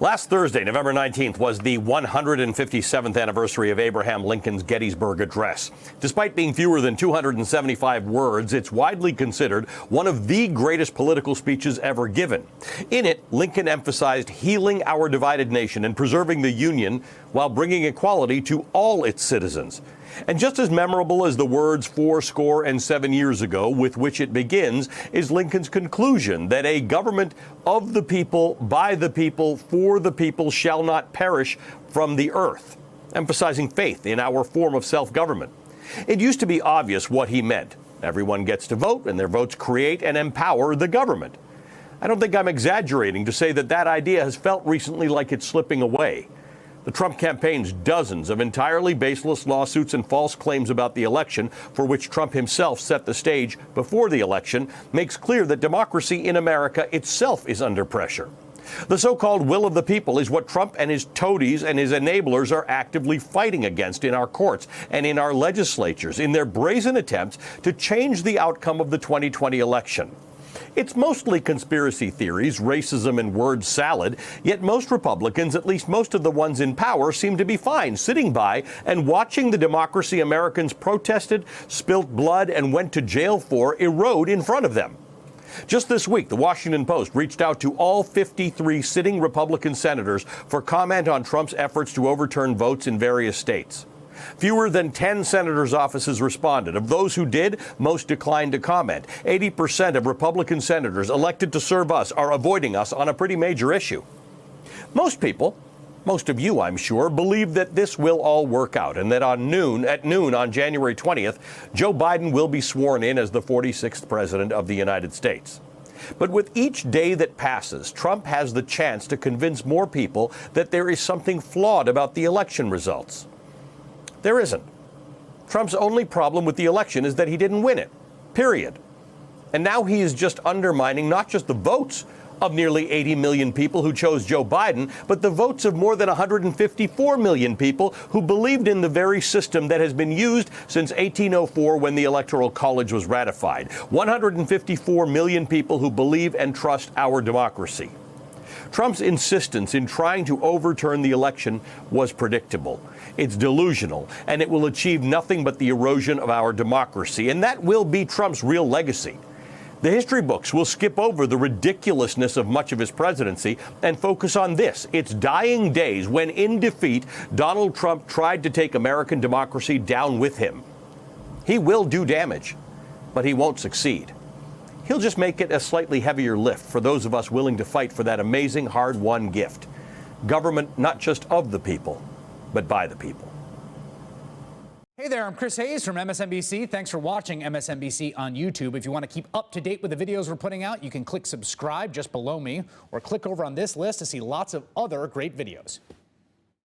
Last Thursday, November 19th, was the 157th anniversary of Abraham Lincoln's Gettysburg Address. Despite being fewer than 275 words, it's widely considered one of the greatest political speeches ever given. In it, Lincoln emphasized healing our divided nation and preserving the Union while bringing equality to all its citizens. And just as memorable as the words 77 years ago with which it begins is Lincoln's conclusion that a government of the people, by the people, for the people shall not perish from the earth, emphasizing faith in our form of self-government. It used to be obvious what he meant. Everyone gets to vote, and their votes create and empower the government. I don't think I'm exaggerating to say that that idea has felt recently like it's slipping away. The Trump campaign's dozens of entirely baseless lawsuits and false claims about the election, for which Trump himself set the stage before the election, makes clear that democracy in America itself is under pressure. The so-called will of the people is what Trump and his toadies and his enablers are actively fighting against in our courts and in our legislatures in their brazen attempts to change the outcome of the 2020 election. It's mostly conspiracy theories, racism, and word salad, yet most Republicans, at least most of the ones in power, seem to be fine sitting by and watching the democracy Americans protested, spilt blood, and went to jail for erode in front of them. Just this week, the Washington Post reached out to all 53 sitting Republican senators for comment on Trump's efforts to overturn votes in various states. Fewer than 10 senators' offices responded. Of those who did, most declined to comment. 80% of Republican senators elected to serve us are avoiding us on a pretty major issue. Most people, most of you, I'm sure, believe that this will all work out and that at noon on January 20th, Joe Biden will be sworn in as the 46th president of the United States. But with each day that passes, Trump has the chance to convince more people that there is something flawed about the election results. There isn't. Trump's only problem with the election is that he didn't win it, period. And now he is just undermining not just the votes of nearly 80 million people who chose Joe Biden, but the votes of more than 154 million people who believed in the very system that has been used since 1804 when the Electoral College was ratified. 154 million people who believe and trust our democracy. Trump's insistence in trying to overturn the election was predictable. It's delusional, and it will achieve nothing but the erosion of our democracy, and that will be Trump's real legacy. The history books will skip over the ridiculousness of much of his presidency and focus on this, its dying days when, in defeat, Donald Trump tried to take American democracy down with him. He will do damage, but he won't succeed. He'll just make it a slightly heavier lift for those of us willing to fight for that amazing, hard-won gift. Government not just of the people, but by the people. Hey there, I'm Chris Hayes from MSNBC. Thanks for watching MSNBC on YouTube. If you want to keep up to date with the videos we're putting out, you can click subscribe just below me or click over on this list to see lots of other great videos.